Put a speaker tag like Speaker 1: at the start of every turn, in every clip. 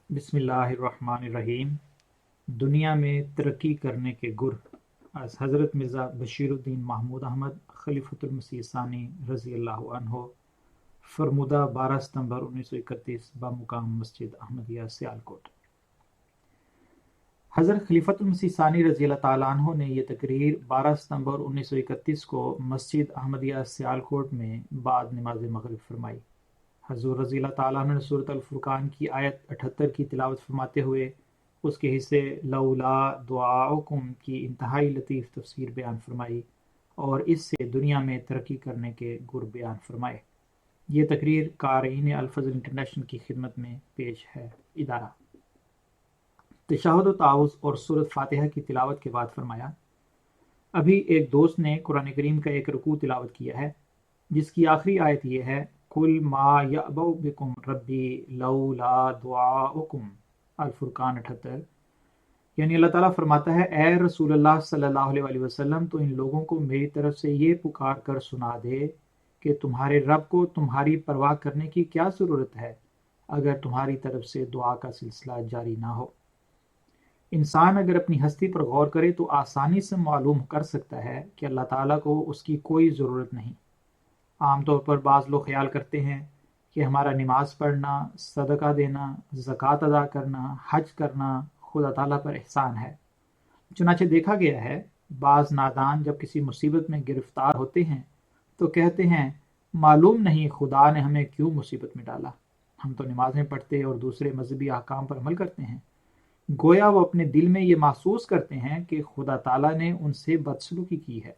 Speaker 1: بسم اللہ الرحمن الرحیم۔ دنیا میں ترقی کرنے کے گر از حضرت مرزا بشیر الدین محمود احمد خلیفۃ المسیح ثانی رضی اللہ عنہ، فرمودہ 12 ستمبر 1931 بمقام مسجد احمدیہ سیالکوٹ۔ حضرت خلیفۃ المسیح ثانی رضی اللہ تعالیٰ عنہ نے یہ تقریر 12 ستمبر 1931 کو مسجد احمدیہ سیالکوٹ میں بعد نماز مغرب فرمائی۔ حضور رضی اللہ تعالیٰ عنہ نے سورۃ الفرقان کی آیت 78 کی تلاوت فرماتے ہوئے اس کے حصے لولا دعاؤکم کی انتہائی لطیف تفسیر بیان فرمائی اور اس سے دنیا میں ترقی کرنے کے گر بیان فرمائے۔ یہ تقریر قارئین الفضل انٹرنیشنل کی خدمت میں پیش ہے۔ ادارہ تشہد و تعوذ اور سورۃ فاتحہ کی تلاوت کے بعد فرمایا، ابھی ایک دوست نے قرآن کریم کا ایک رکوع تلاوت کیا ہے جس کی آخری آیت یہ ہے، کل ما یعبؤ بکم ربی لولا دعاؤکم، الفرقان 78۔ یعنی اللہ تعالیٰ فرماتا ہے، اے رسول اللہ صلی اللہ علیہ وآلہ وسلم، تو ان لوگوں کو میری طرف سے یہ پکار کر سنا دے کہ تمہارے رب کو تمہاری پرواہ کرنے کی کیا ضرورت ہے اگر تمہاری طرف سے دعا کا سلسلہ جاری نہ ہو۔ انسان اگر اپنی ہستی پر غور کرے تو آسانی سے معلوم کر سکتا ہے کہ اللہ تعالیٰ کو اس کی کوئی ضرورت نہیں۔ عام طور پر بعض لوگ خیال کرتے ہیں کہ ہمارا نماز پڑھنا، صدقہ دینا، زکوٰۃ ادا کرنا، حج کرنا خدا تعالیٰ پر احسان ہے۔ چنانچہ دیکھا گیا ہے بعض نادان جب کسی مصیبت میں گرفتار ہوتے ہیں تو کہتے ہیں، معلوم نہیں خدا نے ہمیں کیوں مصیبت میں ڈالا، ہم تو نمازیں پڑھتے اور دوسرے مذہبی احکام پر عمل کرتے ہیں۔ گویا وہ اپنے دل میں یہ محسوس کرتے ہیں کہ خدا تعالیٰ نے ان سے بدسلوکی کی ہے۔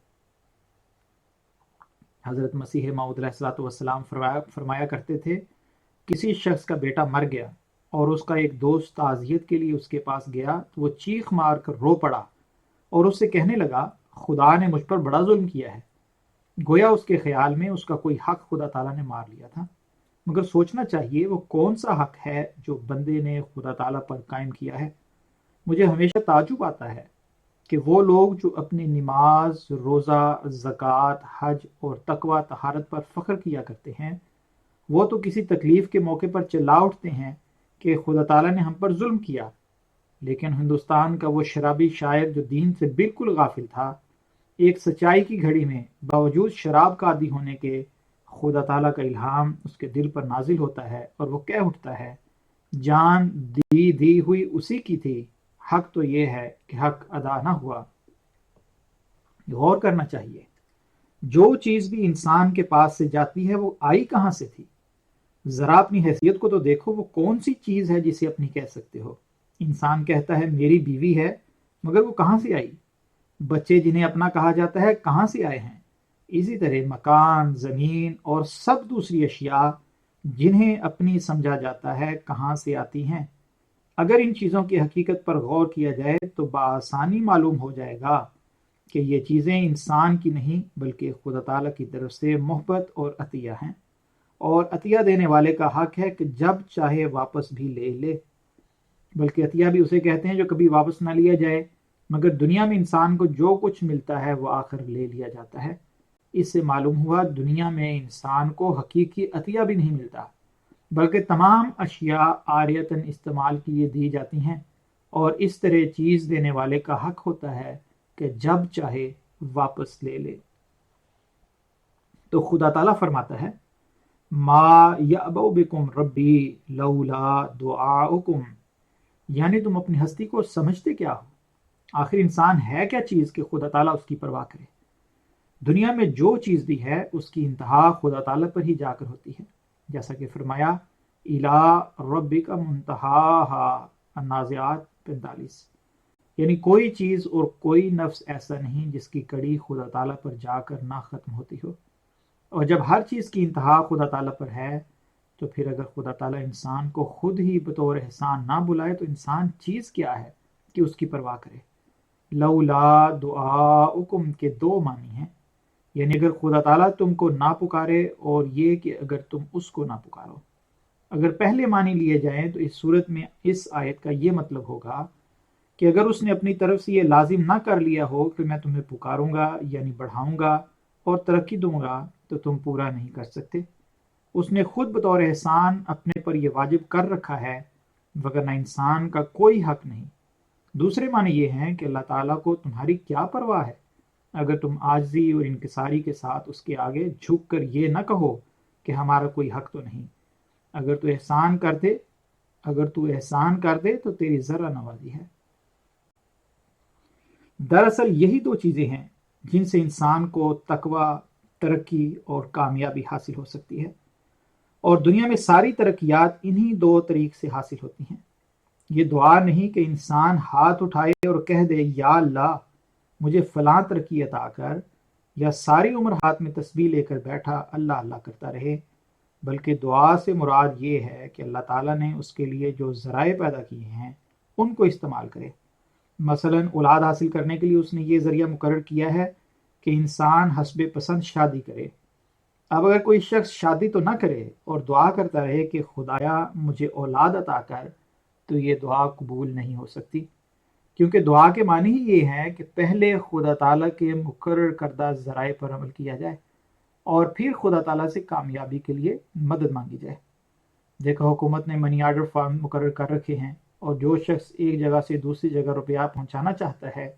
Speaker 1: حضرت مسیح موعود علیہ الصلوۃ والسلام فرمایا کرتے تھے، کسی شخص کا بیٹا مر گیا اور اس کا ایک دوست تعزیت کے لیے اس کے پاس گیا تو وہ چیخ مار کر رو پڑا اور اس سے کہنے لگا، خدا نے مجھ پر بڑا ظلم کیا ہے۔ گویا اس کے خیال میں اس کا کوئی حق خدا تعالیٰ نے مار لیا تھا، مگر سوچنا چاہیے وہ کون سا حق ہے جو بندے نے خدا تعالیٰ پر قائم کیا ہے۔ مجھے ہمیشہ تعجب آتا ہے کہ وہ لوگ جو اپنی نماز، روزہ، زکوٰۃ، حج اور تقوی طہارت پر فخر کیا کرتے ہیں، وہ تو کسی تکلیف کے موقع پر چلا اٹھتے ہیں کہ خدا تعالیٰ نے ہم پر ظلم کیا۔ لیکن ہندوستان کا وہ شرابی شاعر جو دین سے بالکل غافل تھا، ایک سچائی کی گھڑی میں باوجود شراب کا عادی ہونے کے خدا تعالیٰ کا الہام اس کے دل پر نازل ہوتا ہے اور وہ کہہ اٹھتا ہے، جان دی ہوئی اسی کی تھی، حق تو یہ ہے کہ حق ادا نہ ہوا۔ غور کرنا چاہیے، جو چیز بھی انسان کے پاس سے جاتی ہے وہ آئی کہاں سے تھی؟ ذرا اپنی حیثیت کو تو دیکھو، وہ کون سی چیز ہے جسے اپنی کہہ سکتے ہو؟ انسان کہتا ہے میری بیوی ہے، مگر وہ کہاں سے آئی؟ بچے جنہیں اپنا کہا جاتا ہے کہاں سے آئے ہیں؟ اسی طرح مکان، زمین اور سب دوسری اشیاء جنہیں اپنی سمجھا جاتا ہے کہاں سے آتی ہیں؟ اگر ان چیزوں کی حقیقت پر غور کیا جائے تو بآسانی معلوم ہو جائے گا کہ یہ چیزیں انسان کی نہیں بلکہ خدا تعالیٰ کی طرف سے محبت اور عطیہ ہیں، اور عطیہ دینے والے کا حق ہے کہ جب چاہے واپس بھی لے لے، بلکہ عطیہ بھی اسے کہتے ہیں جو کبھی واپس نہ لیا جائے۔ مگر دنیا میں انسان کو جو کچھ ملتا ہے وہ آخر لے لیا جاتا ہے۔ اس سے معلوم ہوا دنیا میں انسان کو حقیقی عطیہ بھی نہیں ملتا، بلکہ تمام اشیاء عاریتاً استعمال کے لیے دی جاتی ہیں، اور اس طرح چیز دینے والے کا حق ہوتا ہے کہ جب چاہے واپس لے لے۔ تو خدا تعالیٰ فرماتا ہے، ما یعبؤ بکم ربی لولا دعاؤکم، یعنی تم اپنی ہستی کو سمجھتے کیا ہو؟ آخر انسان ہے کیا چیز کہ خدا تعالیٰ اس کی پرواہ کرے؟ دنیا میں جو چیز بھی ہے اس کی انتہا خدا تعالیٰ پر ہی جا کر ہوتی ہے، جیسا کہ فرمایا الی ربک منتہاہا، النازعات 45۔ یعنی کوئی چیز اور کوئی نفس ایسا نہیں جس کی کڑی خدا تعالیٰ پر جا کر نہ ختم ہوتی ہو، اور جب ہر چیز کی انتہا خدا تعالیٰ پر ہے تو پھر اگر خدا تعالیٰ انسان کو خود ہی بطور احسان نہ بلائے تو انسان چیز کیا ہے کہ اس کی پرواہ کرے؟ لولا دعاؤکم کے دو معنی ہیں، یعنی اگر خدا تعالیٰ تم کو نہ پکارے اور یہ کہ اگر تم اس کو نہ پکارو۔ اگر پہلے معنی لیے جائیں تو اس صورت میں اس آیت کا یہ مطلب ہوگا کہ اگر اس نے اپنی طرف سے یہ لازم نہ کر لیا ہو کہ میں تمہیں پکاروں گا یعنی بڑھاؤں گا اور ترقی دوں گا تو تم پورا نہیں کر سکتے۔ اس نے خود بطور احسان اپنے پر یہ واجب کر رکھا ہے وگرنہ انسان کا کوئی حق نہیں۔ دوسرے معنی یہ ہیں کہ اللہ تعالیٰ کو تمہاری کیا پرواہ ہے اگر تم عاجزی اور انکساری کے ساتھ اس کے آگے جھک کر یہ نہ کہو کہ ہمارا کوئی حق تو نہیں۔ اگر تو احسان کر دے تو تیری ذرہ نوازی ہے۔ دراصل یہی دو چیزیں ہیں جن سے انسان کو تقوی، ترقی اور کامیابی حاصل ہو سکتی ہے، اور دنیا میں ساری ترقیات انہی دو طریق سے حاصل ہوتی ہیں۔ یہ دعا نہیں کہ انسان ہاتھ اٹھائے اور کہہ دے یا اللہ مجھے فلاں ترقی عطا کر، یا ساری عمر ہاتھ میں تسبیح لے کر بیٹھا اللہ اللہ کرتا رہے، بلکہ دعا سے مراد یہ ہے کہ اللہ تعالیٰ نے اس کے لیے جو ذرائع پیدا کیے ہیں ان کو استعمال کرے۔ مثلا اولاد حاصل کرنے کے لیے اس نے یہ ذریعہ مقرر کیا ہے کہ انسان حسب پسند شادی کرے۔ اب اگر کوئی شخص شادی تو نہ کرے اور دعا کرتا رہے کہ خدایا مجھے اولاد عطا کر، تو یہ دعا قبول نہیں ہو سکتی، کیونکہ دعا کے معنی ہی یہ ہے کہ پہلے خدا تعالیٰ کے مقرر کردہ ذرائع پر عمل کیا جائے اور پھر خدا تعالیٰ سے کامیابی کے لیے مدد مانگی جائے۔ دیکھو حکومت نے منی آرڈر فارم مقرر کر رکھے ہیں، اور جو شخص ایک جگہ سے دوسری جگہ روپیہ پہنچانا چاہتا ہے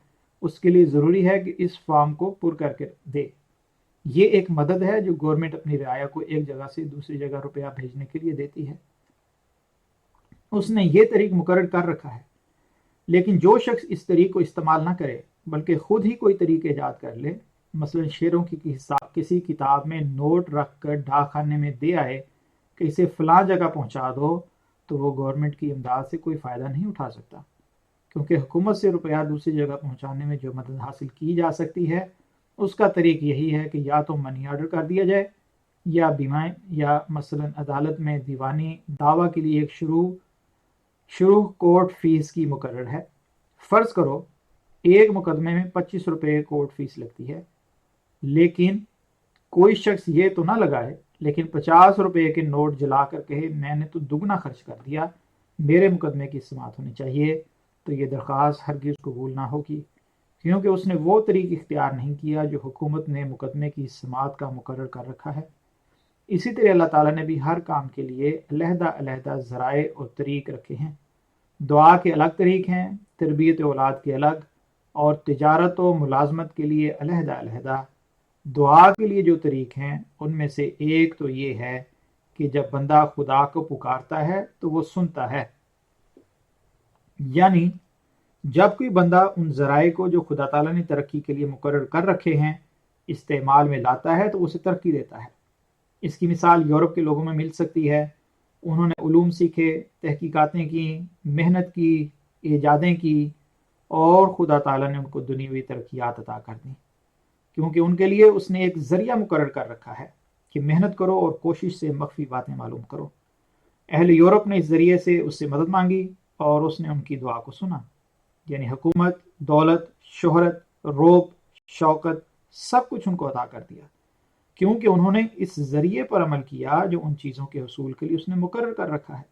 Speaker 1: اس کے لیے ضروری ہے کہ اس فارم کو پر کر کے دے۔ یہ ایک مدد ہے جو گورنمنٹ اپنی رعایا کو ایک جگہ سے دوسری جگہ روپیہ بھیجنے کے لیے دیتی ہے۔ اس نے یہ طریق مقرر کر رکھا ہے، لیکن جو شخص اس طریق کو استعمال نہ کرے بلکہ خود ہی کوئی طریق ایجاد کر لے، مثلا شیروں کی کسی کتاب میں نوٹ رکھ کر ڈاک خانے میں دے آئے کہ اسے فلاں جگہ پہنچا دو، تو وہ گورنمنٹ کی امداد سے کوئی فائدہ نہیں اٹھا سکتا، کیونکہ حکومت سے روپیہ دوسری جگہ پہنچانے میں جو مدد حاصل کی جا سکتی ہے اس کا طریق یہی ہے کہ یا تو منی آرڈر کر دیا جائے، یا بیمہ، یا مثلا عدالت میں دیوانی دعویٰ کے لیے ایک شروع کورٹ فیس کی مقرر ہے۔ فرض کرو ایک مقدمے میں 25 روپے کورٹ فیس لگتی ہے، لیکن کوئی شخص یہ تو نہ لگائے لیکن 50 روپے کے نوٹ جلا کر کہے میں نے تو دگنا خرچ کر دیا، میرے مقدمے کی سماعت ہونی چاہیے، تو یہ درخواست ہرگز قبول نہ ہوگی، کیونکہ اس نے وہ طریق اختیار نہیں کیا جو حکومت نے مقدمے کی سماعت کا مقرر کر رکھا ہے۔ اسی طرح اللہ تعالیٰ نے بھی ہر کام کے لیے علیحدہ علیحدہ ذرائع اور طریق رکھے ہیں۔ دعا کے الگ طریق ہیں، تربیت اولاد کے الگ، اور تجارت و ملازمت کے لیے علیحدہ علیحدہ۔ دعا کے لیے جو طریق ہیں ان میں سے ایک تو یہ ہے کہ جب بندہ خدا کو پکارتا ہے تو وہ سنتا ہے، یعنی جب کوئی بندہ ان ذرائع کو جو خدا تعالیٰ نے ترقی کے لیے مقرر کر رکھے ہیں استعمال میں لاتا ہے تو اسے ترقی دیتا ہے۔ اس کی مثال یورپ کے لوگوں میں مل سکتی ہے۔ انہوں نے علوم سیکھے، تحقیقاتیں کی، محنت کی، ایجادیں کی، اور خدا تعالیٰ نے ان کو دنیاوی ترقیات عطا کر دیں، کیونکہ ان کے لیے اس نے ایک ذریعہ مقرر کر رکھا ہے کہ محنت کرو اور کوشش سے مخفی باتیں معلوم کرو۔ اہل یورپ نے اس ذریعے سے اس سے مدد مانگی اور اس نے ان کی دعا کو سنا، یعنی حکومت، دولت، شہرت، روب، شوکت، سب کچھ ان کو عطا کر دیا، کیونکہ انہوں نے اس ذریعے پر عمل کیا جو ان چیزوں کے حصول کے لیے اس نے مقرر کر رکھا ہے۔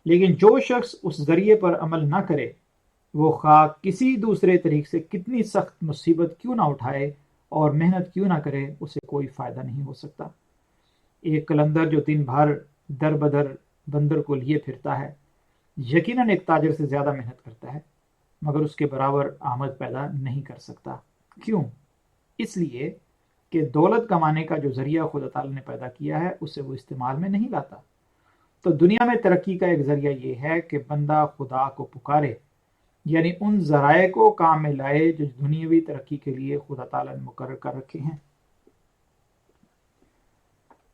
Speaker 1: لیکن جو شخص اس ذریعے پر عمل نہ کرے، وہ خواہ کسی دوسرے طریق سے کتنی سخت مصیبت کیوں نہ اٹھائے اور محنت کیوں نہ کرے، اسے کوئی فائدہ نہیں ہو سکتا۔ ایک قلندر جو دن بھر در بدر بندر کو لیے پھرتا ہے یقیناً ایک تاجر سے زیادہ محنت کرتا ہے، مگر اس کے برابر آمد پیدا نہیں کر سکتا۔ کیوں؟ اس لیے کہ دولت کمانے کا جو ذریعہ خدا تعالیٰ نے پیدا کیا ہے اسے وہ استعمال میں نہیں لاتا۔ تو دنیا میں ترقی کا ایک ذریعہ یہ ہے کہ بندہ خدا کو پکارے، یعنی ان ذرائع کو کام میں لائے جو دنیاوی ترقی کے لیے خدا تعالیٰ نے مقرر کر رکھے ہیں۔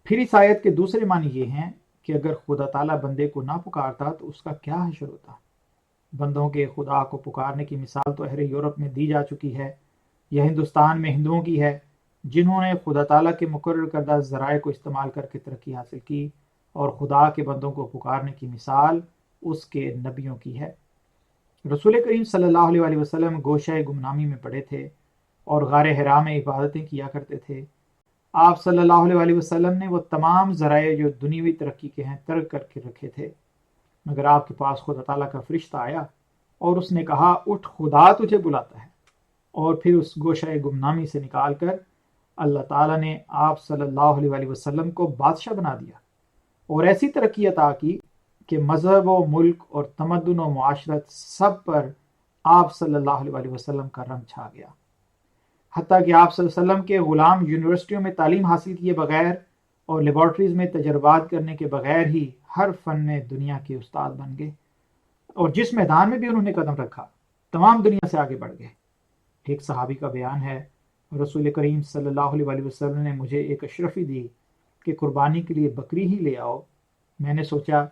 Speaker 1: پھر اس آیت کے دوسرے معنی یہ ہیں کہ اگر خدا تعالیٰ بندے کو نہ پکارتا تو اس کا کیا حشر ہوتا۔ بندوں کے خدا کو پکارنے کی مثال تو اہل یورپ میں دی جا چکی ہے، یا ہندوستان میں ہندوؤں کی ہے جنہوں نے خدا تعالیٰ کے مقرر کردہ ذرائع کو استعمال کر کے ترقی حاصل کی، اور خدا کے بندوں کو پکارنے کی مثال اس کے نبیوں کی ہے۔ رسول کریم صلی اللہ علیہ وسلم گوشہ گمنامی میں پڑے تھے اور غار حرا میں عبادتیں کیا کرتے تھے۔ آپ صلی اللہ علیہ وسلم نے وہ تمام ذرائع جو دنیوی ترقی کے ہیں ترک کر کے رکھے تھے، مگر آپ کے پاس خدا تعالیٰ کا فرشتہ آیا اور اس نے کہا اٹھ خدا تجھے بلاتا ہے، اور پھر اس گوشہ گمنامی سے نکال کر اللہ تعالیٰ نے آپ صلی اللہ علیہ وسلم کو بادشاہ بنا دیا اور ایسی ترقی عطا کی کہ مذہب و ملک اور تمدن و معاشرت سب پر آپ صلی اللہ علیہ وسلم کا رنگ چھا گیا، حتیٰ کہ آپ صلی اللہ علیہ وسلم کے غلام یونیورسٹیوں میں تعلیم حاصل کیے بغیر اور لیبارٹریز میں تجربات کرنے کے بغیر ہی ہر فن میں دنیا کے استاد بن گئے، اور جس میدان میں بھی انہوں نے قدم رکھا تمام دنیا سے آگے بڑھ گئے۔ ایک صحابی کا بیان ہے، رسول کریم صلی اللہ علیہ وسلم نے مجھے ایک اشرفی دی کہ قربانی کے لیے بکری ہی لے آؤ۔ میں نے سوچا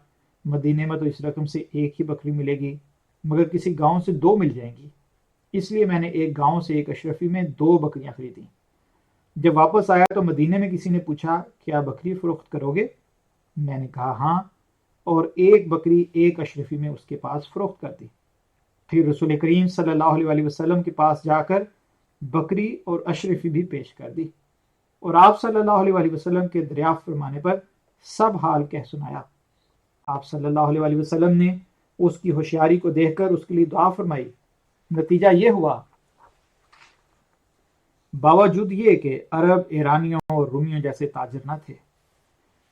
Speaker 1: مدینے میں تو اس رقم سے ایک ہی بکری ملے گی، مگر کسی گاؤں سے 2 مل جائیں گی، اس لیے میں نے ایک گاؤں سے ایک اشرفی میں 2 بکریاں خریدیں۔ جب واپس آیا تو مدینے میں کسی نے پوچھا کیا بکری فروخت کرو گے؟ میں نے کہا ہاں، اور ایک بکری ایک اشرفی میں اس کے پاس فروخت کر دی۔ پھر رسول کریم صلی اللہ علیہ وسلم کے پاس جا کر بکری اور اشرفی بھی پیش کر دی، اور آپ صلی اللہ علیہ وسلم کے دریافت فرمانے پر سب حال کہہ سنایا۔ آپ صلی اللہ علیہ وسلم نے اس کی ہوشیاری کو دیکھ کر اس کے لیے دعا فرمائی۔ نتیجہ یہ ہوا، باوجود یہ کہ عرب ایرانیوں اور رومیوں جیسے تاجر نہ تھے،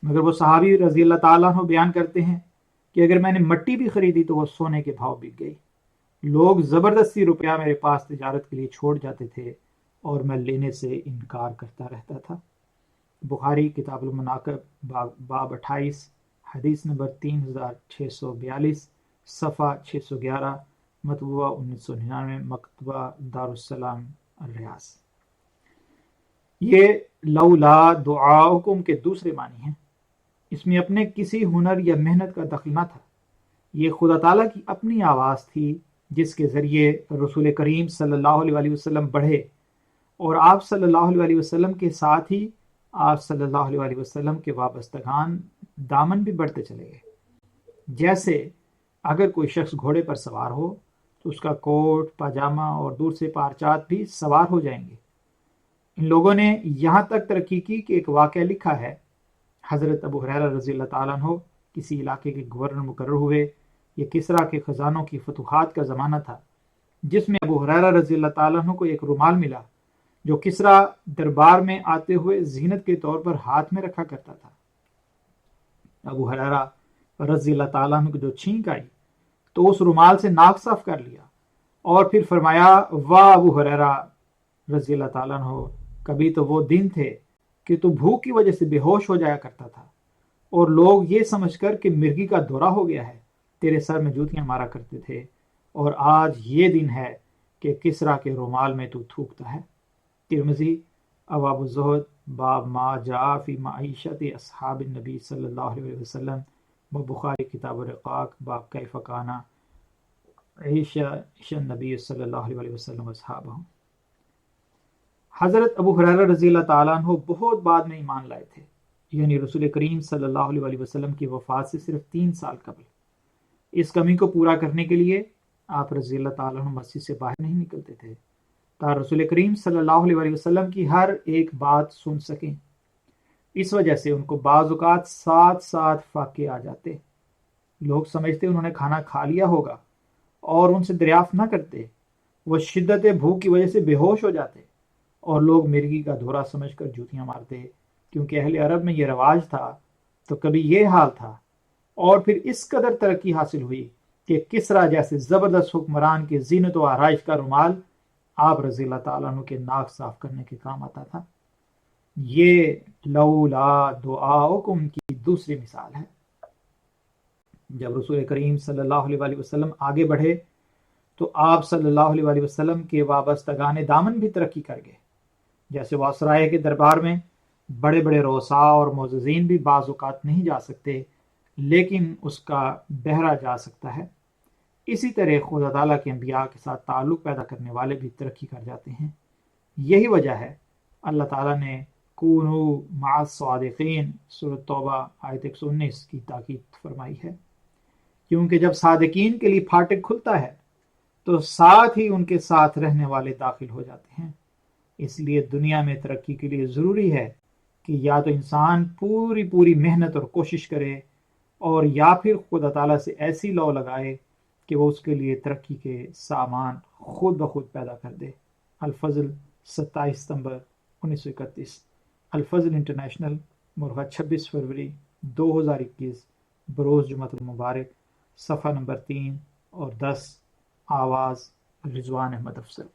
Speaker 1: مگر وہ صحابی رضی اللہ تعالیٰ عنہ بیان کرتے ہیں کہ اگر میں نے مٹی بھی خریدی تو وہ سونے کے بھاؤ بک گئی۔ لوگ زبردستی روپیہ میرے پاس تجارت کے لیے چھوڑ جاتے تھے اور میں لینے سے انکار کرتا رہتا تھا۔ بخاری کتاب المناقب باب 28 حدیث نمبر 3642 صفحہ 611، مطبوعہ 1999، مکتبہ دارالسلام الریاض۔ یہ لولا دعاؤکم کے دوسرے معنی ہیں۔ اس میں اپنے کسی ہنر یا محنت کا دخل نہ تھا، یہ خدا تعالیٰ کی اپنی آواز تھی جس کے ذریعے رسول کریم صلی اللہ علیہ وسلم بڑھے، اور آپ صلی اللہ علیہ وسلم کے ساتھ ہی آپ صلی اللہ علیہ وسلم کے وابستگان دامن بھی بڑھتے چلے گئے۔ جیسے اگر کوئی شخص گھوڑے پر سوار ہو تو اس کا کوٹ پاجامہ اور دور سے پارچات بھی سوار ہو جائیں گے۔ ان لوگوں نے یہاں تک ترقی کی کہ ایک واقعہ لکھا ہے، حضرت ابو ہریرہ رضی اللہ تعالیٰ عنہ کسی علاقے کے گورنر مقرر ہوئے۔ یہ کسریٰ کے خزانوں کی فتوحات کا زمانہ تھا، جس میں ابو ہریرہ رضی اللہ تعالیٰ عنہ کو ایک رومال ملا جو کسریٰ دربار میں آتے ہوئے زینت کے طور پر ہاتھ میں رکھا کرتا تھا۔ ابو ہریرہ رضی اللہ تعالیٰ عنہ کو جو چھینک آئی تو اس رومال سے ناک صاف کر لیا اور پھر فرمایا، واہ ابو ہریرہ رضی اللہ تعالیٰ عنہ، کبھی تو وہ دن تھے کہ تو بھوک کی وجہ سے بے ہوش ہو جایا کرتا تھا، اور لوگ یہ سمجھ کر کہ مرغی کا دورہ ہو گیا ہے تیرے سر میں جوتیاں مارا کرتے تھے، اور آج یہ دن ہے کہ کسریٰ کے رومال میں تو تھوکتا ہے۔ ترمذی ابواب الزہد باب ما جاء فی معیشت اصحاب النبی صلی اللہ علیہ وسلم، و بخاری کتاب الرقاق باب کیف کان عیش النبی صلی اللہ علیہ وسلم اصحابہ۔ حضرت ابو ہریرہ رضی اللہ تعالیٰ عنہ بہت بعد میں ایمان لائے تھے، یعنی رسول کریم صلی اللہ علیہ وسلم کی وفات سے صرف 3 سال قبل۔ اس کمی کو پورا کرنے کے لیے آپ رضی اللہ تعالیٰ عنہ مسجد سے باہر نہیں نکلتے تھے تاکہ رسول کریم صلی اللہ علیہ وسلم کی ہر ایک بات سن سکیں۔ اس وجہ سے ان کو بعض اوقات 7 فاقے آ جاتے۔ لوگ سمجھتے انہوں نے کھانا کھا لیا ہوگا اور ان سے دریافت نہ کرتے، وہ شدت بھوک کی وجہ سے بے ہوش ہو جاتے، اور لوگ مرغی کا دورہ سمجھ کر جوتیاں مارتے، کیونکہ اہل عرب میں یہ رواج تھا۔ تو کبھی یہ حال تھا، اور پھر اس قدر ترقی حاصل ہوئی کہ کسریٰ جیسے زبردست حکمران کے زینت و آرائش کا رومال آپ رضی اللہ تعالیٰ عنہ کے ناک صاف کرنے کے کام آتا تھا۔ یہ لولا دعاؤکم کی دوسری مثال ہے۔ جب رسول کریم صلی اللہ علیہ وسلم آگے بڑھے تو آپ صلی اللہ علیہ وسلم کے وابستگان دامن بھی ترقی کر گئے۔ جیسے واسرائے کے دربار میں بڑے بڑے رؤساء اور معززین بھی بعض اوقات نہیں جا سکتے، لیکن اس کا بہرہ جا سکتا ہے، اسی طرح خدا تعالیٰ کے انبیاء کے ساتھ تعلق پیدا کرنے والے بھی ترقی کر جاتے ہیں۔ یہی وجہ ہے اللہ تعالیٰ نے کونوا مع الصادقین سورۃ توبہ آیت 119 کی تاکید فرمائی ہے، کیونکہ جب صادقین کے لیے پھاٹک کھلتا ہے تو ساتھ ہی ان کے ساتھ رہنے والے داخل ہو جاتے ہیں۔ اس لیے دنیا میں ترقی کے لیے ضروری ہے کہ یا تو انسان پوری محنت اور کوشش کرے، اور یا پھر خدا تعالیٰ سے ایسی لو لگائے کہ وہ اس کے لیے ترقی کے سامان خود بخود پیدا کر دے۔ الفضل 27 ستمبر 1931، الفضل انٹرنیشنل، مرغہ 26 فروری 2021، بروز جمعۃ المبارک، صفحہ نمبر 3 اور 10، آواز رضوان احمد افضل۔